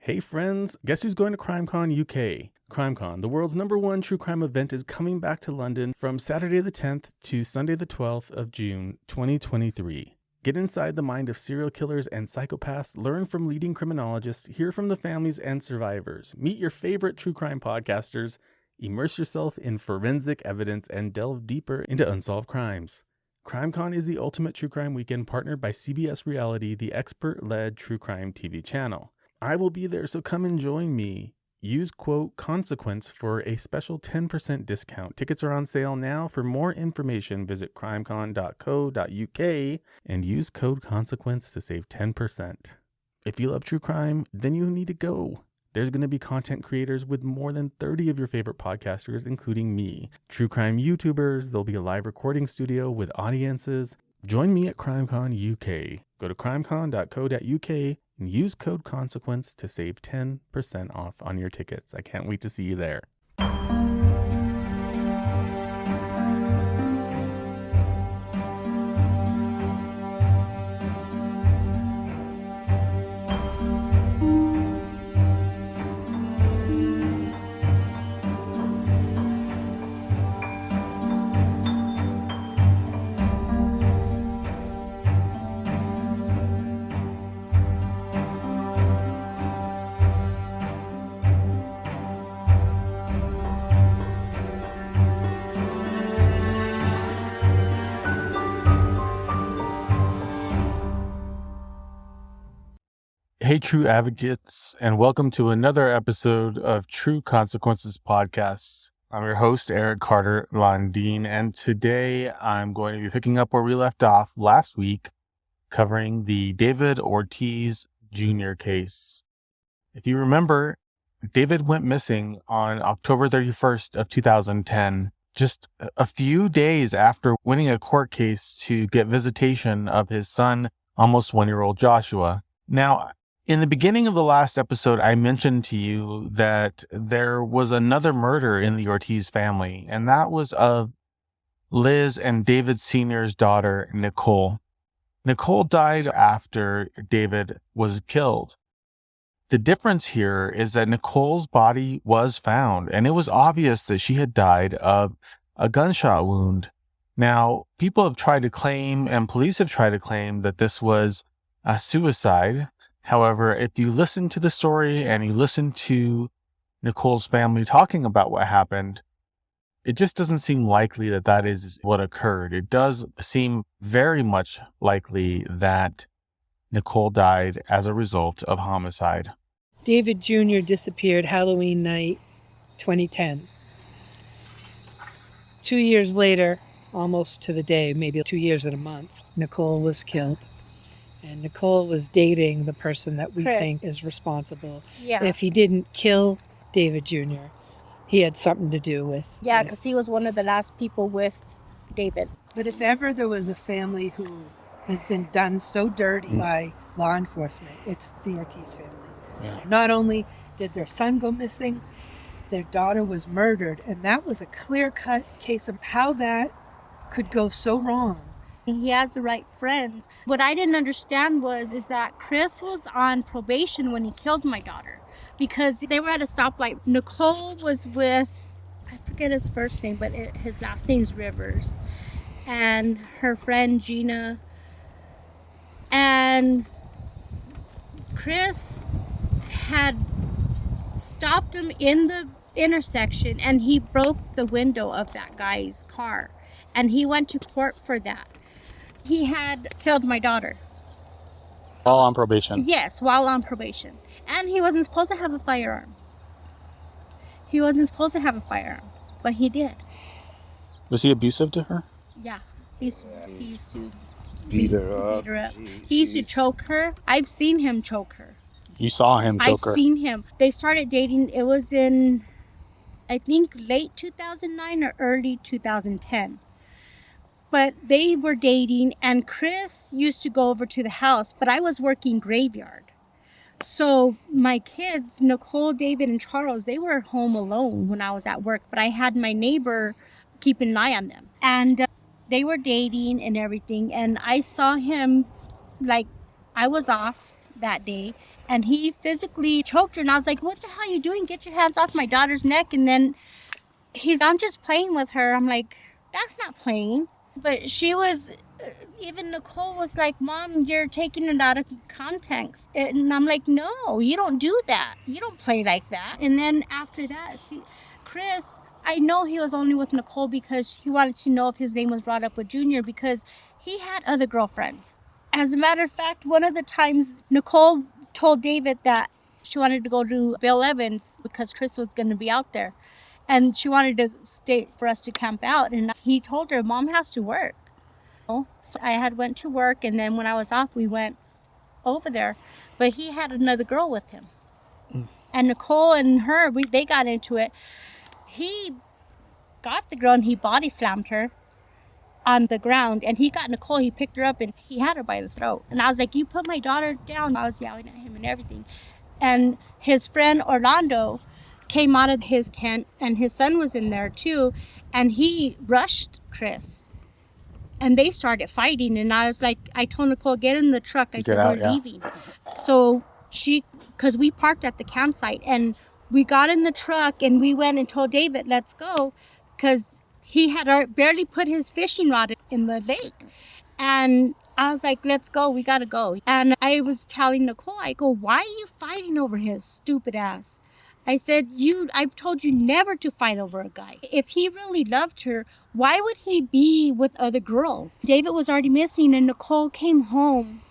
Hey friends, guess who's going to CrimeCon UK? CrimeCon, the world's #1 true crime event, is coming back to London from Saturday the 10th to Sunday the 12th of June 2023. Get inside the mind of serial killers and psychopaths, learn from leading criminologists, hear from the families and survivors, meet your favorite true crime podcasters, immerse yourself in forensic evidence, and delve deeper into unsolved crimes. CrimeCon is the ultimate true crime weekend partnered by CBS Reality, the expert-led true crime TV channel. I will be there, so come and join me. Use quote consequence for a special 10% discount. Tickets are on sale now. For more information, visit crimecon.co.uk and use code consequence to save 10%. If you love true crime, then you need to go. There's going to be content creators with more than 30 of your favorite podcasters, including me. True crime YouTubers, there'll be a live recording studio with audiences. Join me at CrimeCon UK. Go to crimecon.co.uk and use code consequence to save 10% off on your tickets. I can't wait to see you there. Hey, true advocates, and welcome to another episode of True Consequences Podcast. I'm your host, Eric Carter-Landin, and today I'm going to be picking up where we left off last week, covering the David Ortiz Jr. case. If you remember, David went missing on October 31st of 2010, just a few days after winning a court case to get visitation of his son, almost 1-year-old Joshua. Now, in the beginning of the last episode, I mentioned to you that there was another murder in the Ortiz family, and that was of Liz and David Sr.'s daughter, Nicole. Nicole died after David was killed. The difference here is that Nicole's body was found, and it was obvious that she had died of a gunshot wound. Now, people have tried to claim, and police have tried to claim, that this was a suicide. However, if you listen to the story and you listen to Nicole's family talking about what happened, it just doesn't seem likely that that is what occurred. It does seem very much likely that Nicole died as a result of homicide. David Jr. disappeared Halloween night, 2010. 2 years later, almost to the day, maybe 2 years and a month, Nicole was killed. And Nicole was dating the person that we think is responsible. Yeah. If he didn't kill David Jr., he had something to do with Yeah, because he was one of the last people with David. But if ever there was a family who has been done so dirty by law enforcement, it's the Ortiz family. Yeah. Not only did their son go missing, their daughter was murdered. And that was a clear-cut case of how that could go so wrong. He has the right friends. What I didn't understand is that Chris was on probation when he killed my daughter because they were at a stoplight. Nicole was with, I forget his first name, but his last name's Rivers, and her friend Gina. And Chris had stopped him in the intersection and he broke the window of that guy's car. And he went to court for that. He had killed my daughter. While on probation? Yes, while on probation. And he wasn't supposed to have a firearm. But he did. Was he abusive to her? Yeah, he used to beat her up. He used to choke her. I've seen him choke her. You saw him choke her? I've seen him. They started dating, it was in, I think, late 2009 or early 2010. But they were dating, and Chris used to go over to the house, but I was working graveyard. So my kids, Nicole, David, and Charles, they were home alone when I was at work, but I had my neighbor keep an eye on them. And they were dating and everything, and I saw him, like, I was off that day, And he physically choked her. And I was like, what the hell are you doing? Get your hands off my daughter's neck. And then I'm just playing with her. I'm like, that's not playing. But she was, even Nicole was like, Mom, you're taking it out of context. And I'm like, no, you don't do that. You don't play like that. And then after that, Chris, I know he was only with Nicole because he wanted to know if his name was brought up with Junior, because he had other girlfriends. As a matter of fact, one of the times Nicole told David that she wanted to go to Bill Evans because Chris was going to be out there. And she wanted to stay for us to camp out. And he told her, Mom has to work. So I had went to work, and then when I was off, we went over there. But he had another girl with him. And Nicole and her, they got into it. He got the girl and he body slammed her on the ground. And he got Nicole, he picked her up and he had her by the throat. And I was like, you put my daughter down. I was yelling at him and everything. And his friend Orlando came out of his tent, and his son was in there too. And he rushed Chris. And they started fighting. And I was like, I told Nicole, get in the truck. I said, we're leaving. So because we parked at the campsite, and we got in the truck and we went and told David, let's go, because he had barely put his fishing rod in the lake. And I was like, let's go, we gotta go. And I was telling Nicole, I go, why are you fighting over his stupid ass? I said, I've told you never to fight over a guy. If he really loved her, why would he be with other girls? David was already missing, and Nicole came home.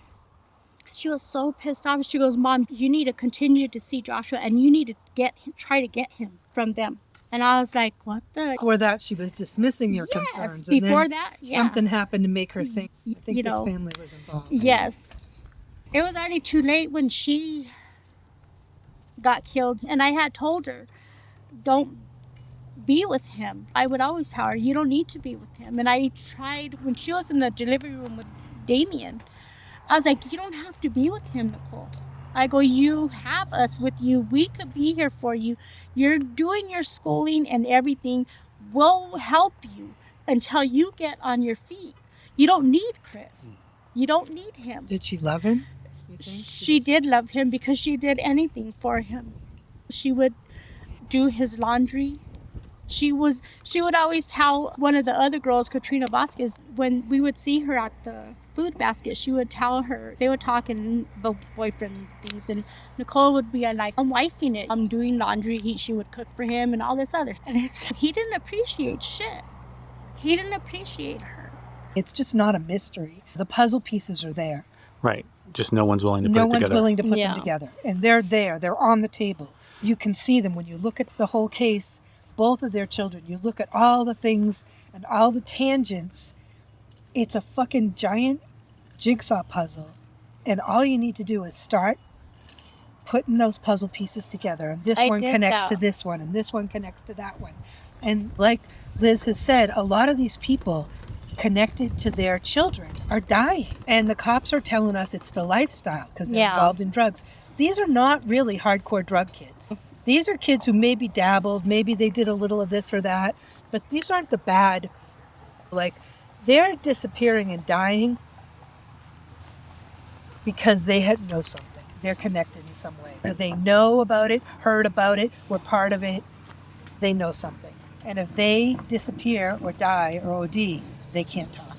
She was so pissed off. She goes, Mom, you need to continue to see Joshua, and you need to try to get him from them. And I was like, what the? Before that, she was dismissing your concerns. Yes, before that, yeah. Something happened to make her think this family was involved. Yes. It was already too late when she got killed. And I had told her, don't be with him. I would always tell her, you don't need to be with him. And I tried, when she was in the delivery room with Damien, I was like, you don't have to be with him, Nicole. I go, you have us with you. We could be here for you. You're doing your schooling and everything. We'll help you until you get on your feet. You don't need Chris. You don't need him. Did she love him? You think? She did love him because she did anything for him. She would do his laundry. She would always tell one of the other girls, Katrina Vasquez, when we would see her at the food basket, she would tell her, they would talk in the boyfriend things, and Nicole would be like, I'm wifing it, I'm doing laundry, she would cook for him and all this other. And he didn't appreciate shit. He didn't appreciate her. It's just not a mystery. The puzzle pieces are there. Right. Just no one's willing to put it together. No one's willing to put them together. And they're there. They're on the table. You can see them when you look at the whole case, both of their children. You look at all the things and all the tangents. It's a fucking giant jigsaw puzzle. And all you need to do is start putting those puzzle pieces together. And this one connects to this one, and this one connects to that one. And like Liz has said, a lot of these people connected to their children are dying. And the cops are telling us it's the lifestyle because they're involved in drugs. These are not really hardcore drug kids. These are kids who maybe dabbled, maybe they did a little of this or that, but these aren't the bad, like, they're disappearing and dying because they know something. They're connected in some way. They know about it, heard about it, were part of it. They know something. And if they disappear or die or OD, they can't talk.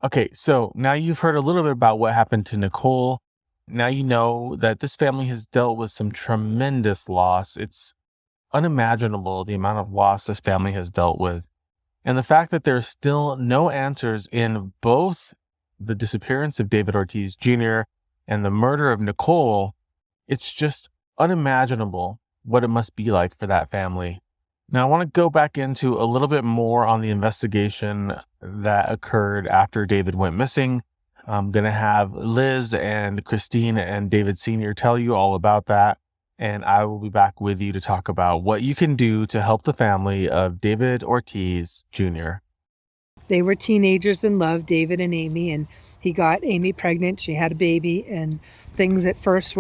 Okay, so now you've heard a little bit about what happened to Nicole. Now you know that this family has dealt with some tremendous loss. It's unimaginable the amount of loss this family has dealt with. And the fact that there's still no answers in both the disappearance of David Ortiz Jr. and the murder of Nicole, it's just unimaginable what it must be like for that family. Now, I want to go back into a little bit more on the investigation that occurred after David went missing. I'm going to have Liz and Christine and David Sr. tell you all about that. And I will be back with you to talk about what you can do to help the family of David Ortiz Jr. They were teenagers in love, David and Amy, and he got Amy pregnant. She had a baby, and things at first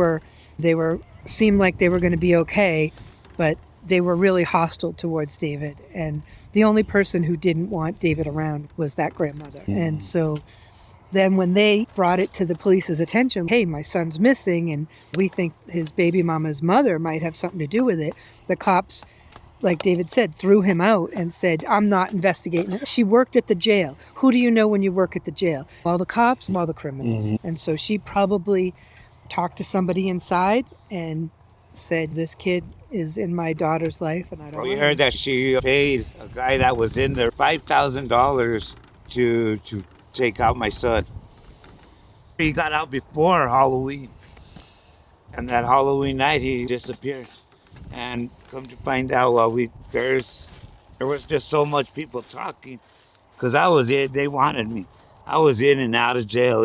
seemed like they were going to be okay, but they were really hostile towards David. And the only person who didn't want David around was that grandmother. And so Then when they brought it to the police's attention, hey, my son's missing and we think his baby mama's mother might have something to do with it, the cops, like David said, threw him out and said, I'm not investigating it. She worked at the jail. Who do you know when you work at the jail? All the cops, all the criminals. Mm-hmm. And so she probably talked to somebody inside and said, this kid is in my daughter's life and I don't know. We heard that she paid a guy that was in there $5,000 to take out my son. He got out before Halloween. And that Halloween night he disappeared. And come to find out, there was just so much people talking. Because I was in, they wanted me. I was in and out of jail.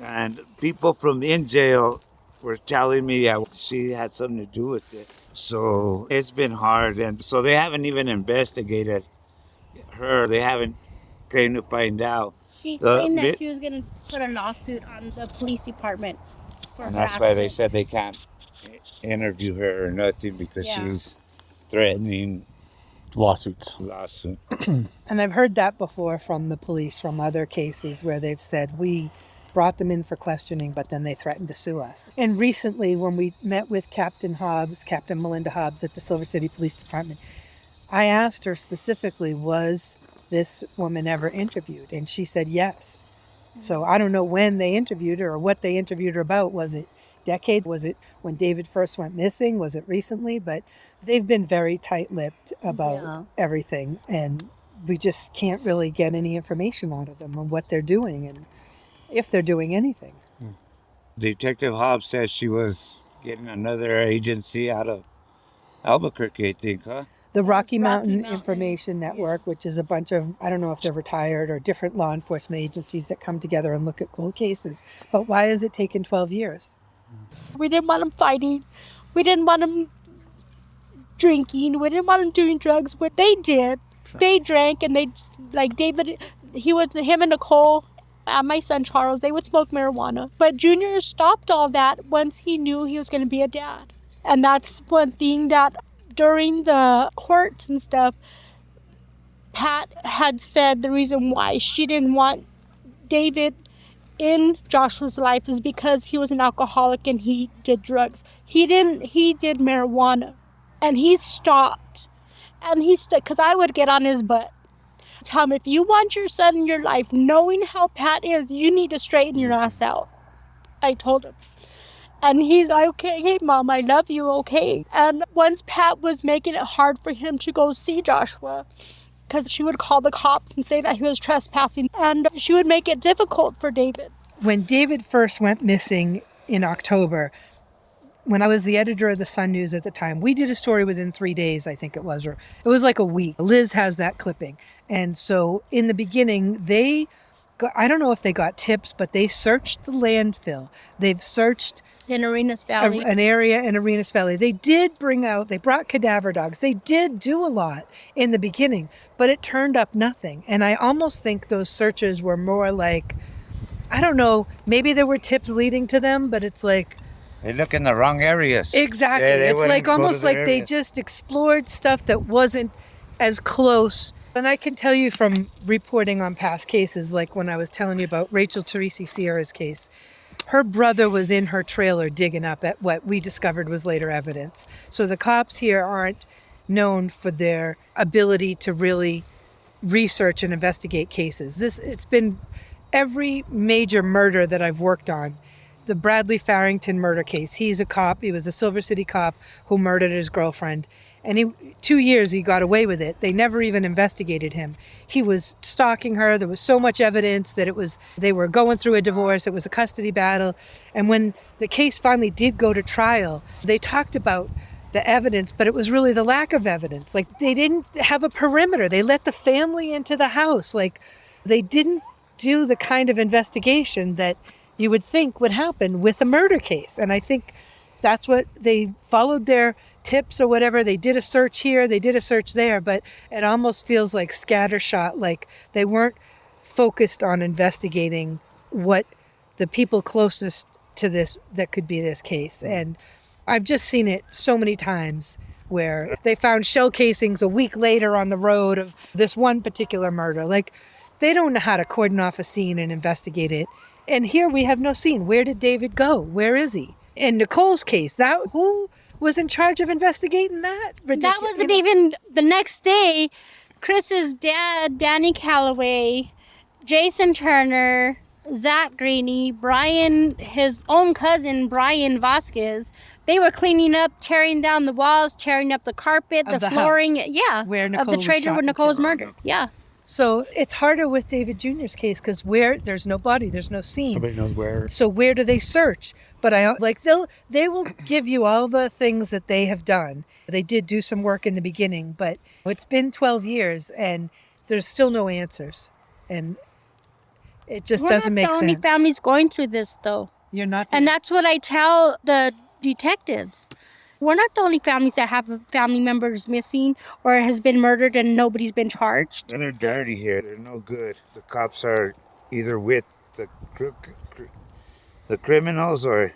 And people from in jail were telling me she had something to do with it. So it's been hard. And so they haven't even investigated her. They haven't came to find out. She claimed that she was going to put a lawsuit on the police department for harassment. That's why they said they can't interview her or nothing because she's threatening lawsuits. And I've heard that before from the police from other cases where they've said, we brought them in for questioning, but then they threatened to sue us. And recently when we met with Captain Melinda Hobbs at the Silver City Police Department, I asked her specifically, was this woman ever interviewed? And she said yes. So I don't know when they interviewed her or what they interviewed her about. Was it decades? Was it when David first went missing? Was it recently? But they've been very tight-lipped about everything. And we just can't really get any information out of them on what they're doing and if they're doing anything. Detective Hobbs says she was getting another agency out of Albuquerque, I think, huh? The Rocky Mountain Information Network, which is a bunch of, I don't know if they're retired or different law enforcement agencies that come together and look at cold cases. But why has it taken 12 years? We didn't want them fighting. We didn't want them drinking. We didn't want them doing drugs. What they did, they drank and they, like David, him and Nicole, and my son Charles, they would smoke marijuana. But Junior stopped all that once he knew he was going to be a dad. And that's one thing that during the courts and stuff, Pat had said the reason why she didn't want David in Joshua's life is because he was an alcoholic and he did drugs. He did marijuana and he stopped. And because I would get on his butt. Tell him, if you want your son in your life, knowing how Pat is, you need to straighten your ass out. I told him. And he's like, okay, hey, Mom, I love you, okay. And once Pat was making it hard for him to go see Joshua, because she would call the cops and say that he was trespassing, and she would make it difficult for David. When David first went missing in October, when I was the editor of the Sun News at the time, we did a story within 3 days, I think it was, or it was like a week. Liz has that clipping. And so in the beginning, I don't know if they got tips, but they searched the landfill. They've searched in Arenas Valley. An area in Arenas Valley. They brought cadaver dogs. They did do a lot in the beginning, but it turned up nothing. And I almost think those searches were more like, I don't know, maybe there were tips leading to them, but it's like, they look in the wrong areas. Exactly. It's like almost like they just explored stuff that wasn't as close. And I can tell you from reporting on past cases, like when I was telling you about Rachel Teresi Sierra's case, her brother was in her trailer digging up at what we discovered was later evidence. So the cops here aren't known for their ability to really research and investigate cases. It's been every major murder that I've worked on. The Bradley Farrington murder case. He's a cop. He was a Silver City cop who murdered his girlfriend. And 2 years he got away with it. They never even investigated him. He was stalking her. There was so much evidence that they were going through a divorce. It was a custody battle. And when the case finally did go to trial, they talked about the evidence, but it was really the lack of evidence. Like, they didn't have a perimeter. They let the family into the house. Like, they didn't do the kind of investigation that you would think would happen with a murder case. And I think that's what they followed their tips or whatever. They did a search here, they did a search there, but it almost feels like scattershot, like they weren't focused on investigating what the people closest to this that could be this case. And I've just seen it so many times where they found shell casings a week later on the road of this one particular murder. Like, They don't know how to cordon off a scene and investigate it. And here we have no scene. Where did David go? Where is he? In Nicole's case, who was in charge of investigating that? That wasn't even the next day. Chris's dad, Danny Calloway, Jason Turner, Zach Greeny, Brian, his own cousin, Brian Vasquez, they were cleaning up, tearing down the walls, tearing up the carpet, the flooring. House, yeah. Where Nicole of the trailer where Nicole was murdered. Yeah. So it's harder with David Jr.'s case because there's no body, there's no scene. Nobody knows where. So where do they search? But they will give you all the things that they have done. They did do some work in the beginning, but it's been 12 years and there's still no answers. And it just doesn't make sense. We're not the only families going through this, though. You're not. And that's what I tell the detectives. We're not the only families that have family members missing or has been murdered and nobody's been charged. And they're dirty here. They're no good. The cops are either with the criminals or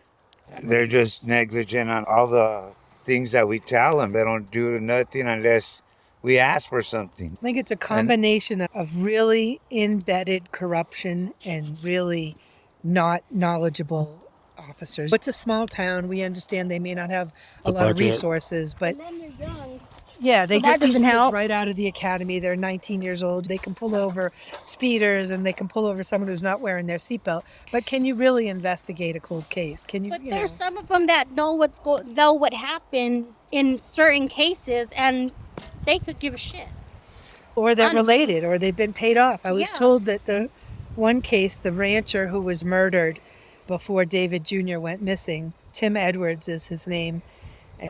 they're just negligent on all the things that we tell them. They don't do nothing unless we ask for something. I think it's a combination of really embedded corruption and really not knowledgeable officers. It's a small town. We understand they may not have a lot of resources, but and then they're young. Yeah, they get these doesn't kids help. right out of the academy. They're 19 years old. They can pull over speeders and they can pull over someone who's not wearing their seatbelt. But can you really investigate a cold case? Can you? But you there's some of them that know what happened in certain cases, and they could give a shit. Or they're Honestly. related, or they've been paid off. I was told that the one case, the rancher who was murdered before David Jr. went missing, Tim Edwards is his name.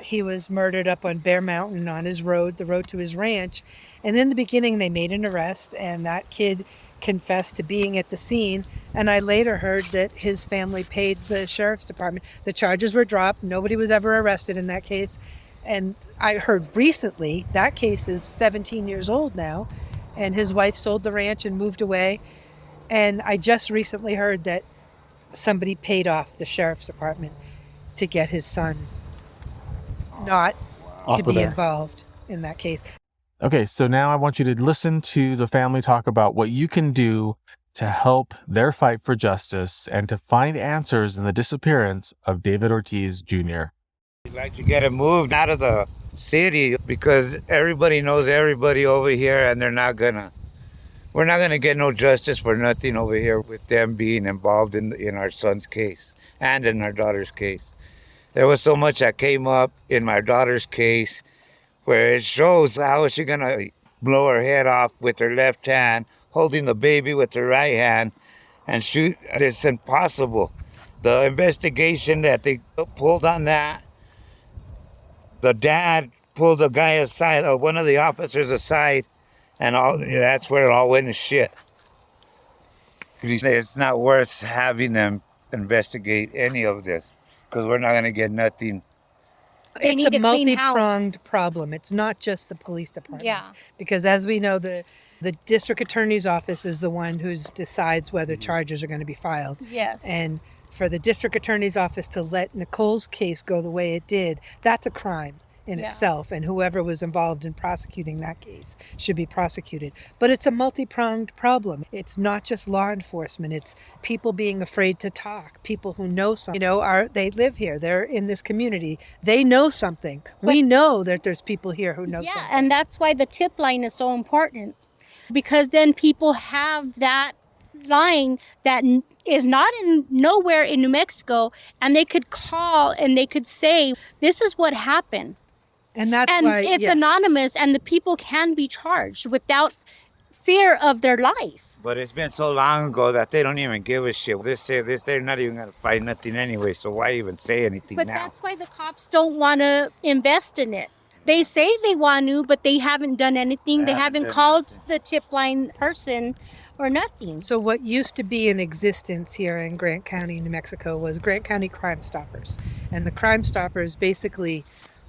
He was murdered up on Bear Mountain on his road, the road to his ranch. And in the beginning, they made an arrest, and that kid confessed to being at the scene. And I later heard that his family paid the sheriff's department. The charges were dropped. Nobody was ever arrested in that case. And I heard recently, that case is 17 years old now, and his wife sold the ranch and moved away. And I just recently heard that somebody paid off the sheriff's department to get his son not to be involved in that case. Okay, so now I want you to listen to the family talk about what you can do to help their fight for justice and to find answers in the disappearance of David Ortiz Jr. We'd like to get him moved out of the city because everybody knows everybody over here and we're not gonna get no justice for nothing over here with them being involved in our son's case and in our daughter's case. There was so much that came up in my daughter's case where it shows how is she gonna blow her head off with her left hand, holding the baby with her right hand and shoot. It's impossible. The investigation that they pulled on that, the dad pulled the guy aside, or one of the officers aside, and that's where it all went to shit. It's not worth having them investigate any of this because we're not going to get nothing. It's a multi-pronged problem. It's not just the police departments. Yeah. Because as we know, the district attorney's office is the one who decides whether charges are going to be filed. Yes. And for the district attorney's office to let Nicole's case go the way it did, that's a crime in itself, and whoever was involved in prosecuting that case should be prosecuted. But it's a multi-pronged problem. It's not just law enforcement. It's people being afraid to talk, people who know something. They live here. They're in this community. They know something. We know that there's people here who know something. Yeah, and that's why the tip line is so important, because then people have that line that is not nowhere in New Mexico, and they could call and they could say, this is what happened. And that's why it's anonymous, and the people can be charged without fear of their life. But it's been so long ago that they don't even give a shit. They say this, they're not even going to find nothing anyway, so why even say anything But now? that's why the cops don't want to invest in it. They say they want to, but they haven't done anything. They haven't called the tip line person or nothing. So what used to be in existence here in Grant County, New Mexico, was Grant County Crime Stoppers. And the Crime Stoppers basically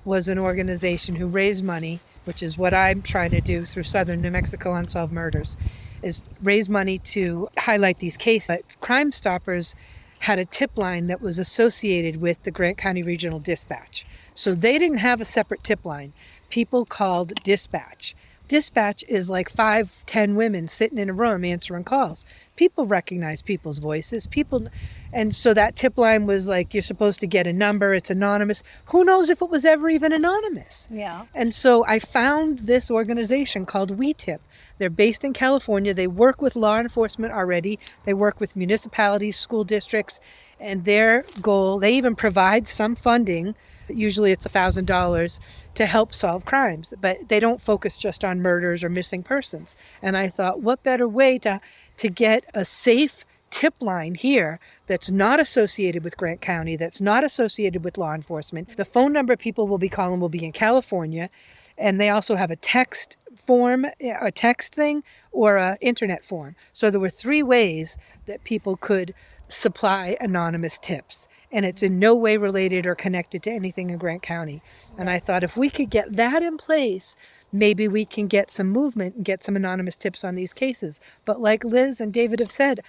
was an organization who raised money, which is what I'm trying to do through Southern New Mexico Unsolved Murders, is raise money to highlight these cases. But Crime Stoppers had a tip line that was associated with the Grant County Regional Dispatch. So they didn't have a separate tip line. People called dispatch. Dispatch is like 5-10 women sitting in a room answering calls. People recognize people's voices. And so that tip line was like, you're supposed to get a number. It's anonymous. Who knows if it was ever even anonymous? Yeah. And so I found this organization called WeTip. They're based in California. They work with law enforcement already. They work with municipalities, school districts, and their goal, they even provide some funding. Usually it's $1,000 to help solve crimes, but they don't focus just on murders or missing persons. And I thought, what better way to get a safe tip line here that's not associated with Grant County, that's not associated with law enforcement. The phone number people will be calling will be in California, and they also have a text form, a text thing, or an internet form. So there were 3 ways that people could supply anonymous tips, and it's in no way related or connected to anything in Grant County. And I thought if we could get that in place, maybe we can get some movement and get some anonymous tips on these cases. But like Liz and David have said,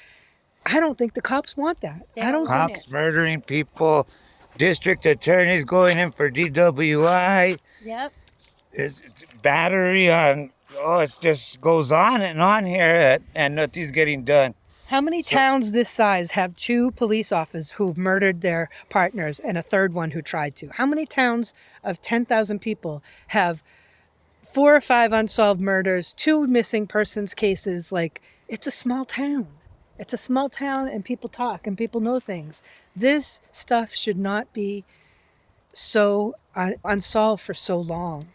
I don't think the cops want that. I don't think Cops murdering people, district attorneys going in for DWI. Yep. It's battery on, it just goes on and on here, and nothing's getting done. How many towns this size have 2 police officers who've murdered their partners and a third one who tried to? How many towns of 10,000 people have 4 or 5 unsolved murders, 2 missing persons cases? Like, it's a small town. It's a small town, and people talk and people know things. This stuff should not be so unsolved for so long.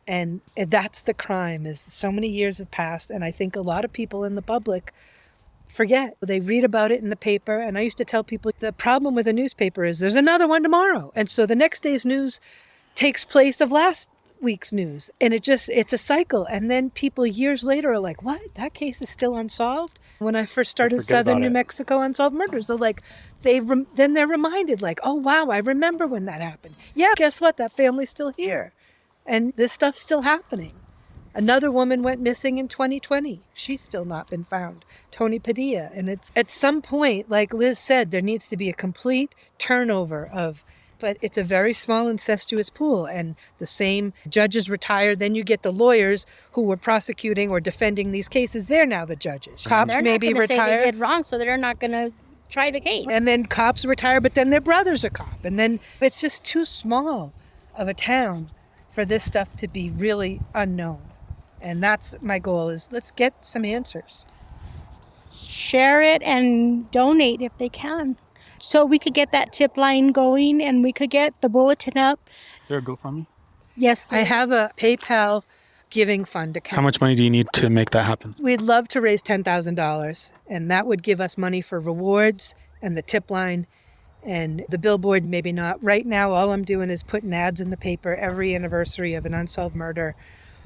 And that's the crime, is so many years have passed, and I think a lot of people in the public forget. They read about it in the paper, and I used to tell people the problem with a newspaper is there's another one tomorrow. And so the next day's news takes place of last week's news, and it's a cycle. And then people years later are like, what? That case is still unsolved? When I first started Southern New Mexico Unsolved Murders, they're like, then they're reminded, like, oh, wow, I remember when that happened. Yeah, guess what? That family's still here. And this stuff's still happening. Another woman went missing in 2020. She's still not been found. Tony Padilla. And it's at some point, like Liz said, there needs to be a complete turnover but it's a very small incestuous pool. And the same judges retire. Then you get the lawyers who were prosecuting or defending these cases. They're now the judges. Cops maybe retire. Say they did wrong, so they're not going to try the case. And then cops retire, but then their brother's a cop. And then it's just too small of a town for this stuff to be really unknown. And that's my goal, is let's get some answers. Share it and donate if they can. So we could get that tip line going, and we could get the bulletin up. Is there a GoFundMe? Yes. I have a PayPal giving fund account. How much money do you need to make that happen? We'd love to raise $10,000, and that would give us money for rewards and the tip line and the billboard. Maybe not. Right now, all I'm doing is putting ads in the paper every anniversary of an unsolved murder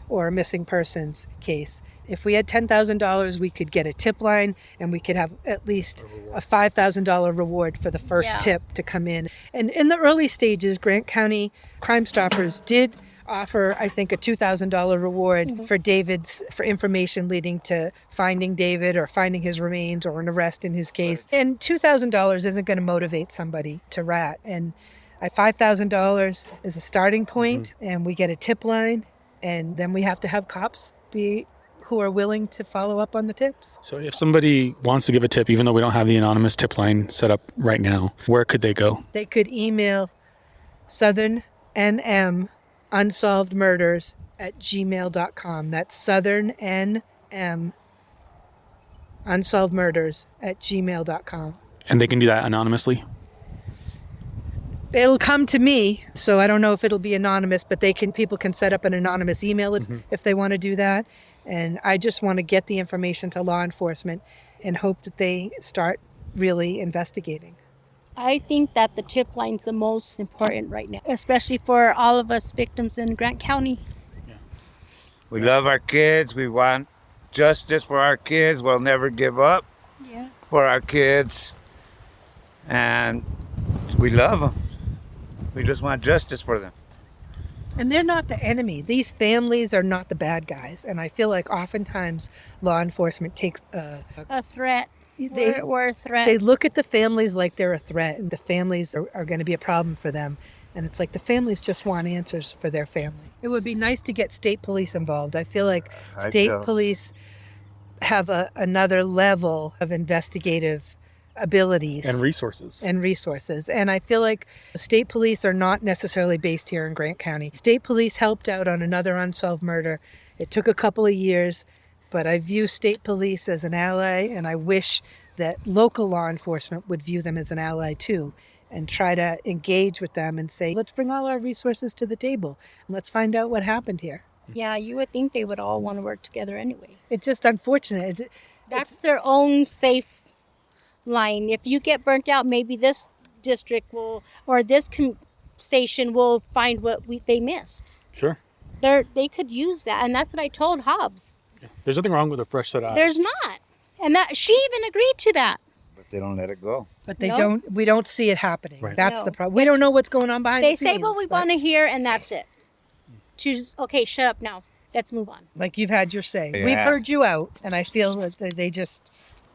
or a missing persons case. If we had $10,000, we could get a tip line, and we could have at least a $5,000 reward for the first tip to come in. And in the early stages, Grant County Crime Stoppers did offer, I think, a $2,000 reward for information leading to finding David or finding his remains or an arrest in his case. And $2,000 isn't going to motivate somebody to rat. And $5,000 is a starting point, and we get a tip line. And then we have to have cops who are willing to follow up on the tips. So if somebody wants to give a tip, even though we don't have the anonymous tip line set up right now, where could they go? They could email Southern NM unsolvedmurders@gmail.com. That's Southern NM unsolvedmurders@gmail.com. And they can do that anonymously? It'll come to me, so I don't know if it'll be anonymous, but people can set up an anonymous email if they want to do that. And I just want to get the information to law enforcement and hope that they start really investigating. I think that the tip line's the most important right now, especially for all of us victims in Grant County. Yeah. We love our kids. We want justice for our kids. We'll never give up for our kids. And we love them. We just want justice for them. And they're not the enemy. These families are not the bad guys. And I feel like oftentimes law enforcement takes a threat. We're a threat. They look at the families like they're a threat, and the families are going to be a problem for them. And it's like the families just want answers for their family. It would be nice to get state police involved. I feel like state police have another level of investigative abilities And resources. And I feel like state police are not necessarily based here in Grant County. State police helped out on another unsolved murder. It took a couple of years, but I view state police as an ally, and I wish that local law enforcement would view them as an ally too, and try to engage with them and say, let's bring all our resources to the table and let's find out what happened here. Yeah, you would think they would all want to work together anyway. It's just unfortunate. That's their own safe line. If you get burnt out, maybe this district will, or this station will find what they missed. Sure. They could use that, and that's what I told Hobbs. There's nothing wrong with a fresh set of eyes. There's not, and that she even agreed to that. But they don't let it go. But they No. we don't see it happening. Right. That's No. the problem. We don't know what's going on behind They the scenes. say what we but want to hear, and that's it. Choose. Okay, shut up now. Let's move on. Like you've had your say. Yeah. We've heard you out, and I feel that they just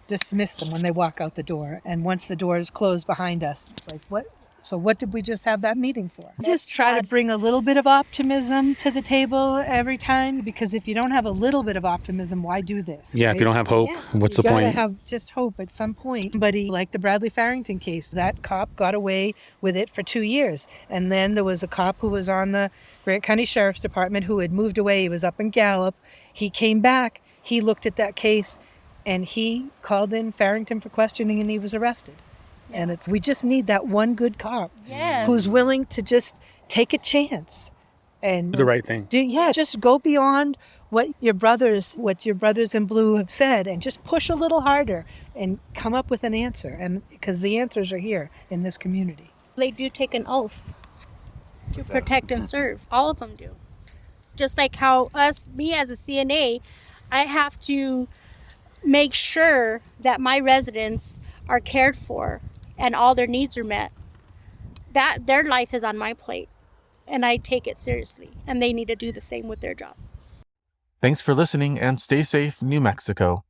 dismiss them when they walk out the door. And once the door is closed behind us, it's like, what? So what did we just have that meeting for? Just try to bring a little bit of optimism to the table every time, because if you don't have a little bit of optimism, why do this? Yeah, if you don't have hope, Yeah. what's the You gotta point? have just hope at some point. But like the Bradley Farrington case, that cop got away with it for 2 years. And then there was a cop who was on the Grant County Sheriff's Department who had moved away. He was up in Gallup. He came back. He looked at that case and he called in Farrington for questioning and he was arrested. And we just need that one good cop Yes. who's willing to just take a chance and Do the right thing. just go beyond what your brothers in blue have said and just push a little harder and come up with an answer. And because the answers are here in this community. They do take an oath to protect and serve. All of them do. Just like how me as a CNA, I have to make sure that my residents are cared for and all their needs are met. That their life is on my plate, and I take it seriously, and they need to do the same with their job. Thanks for listening and stay safe, New Mexico.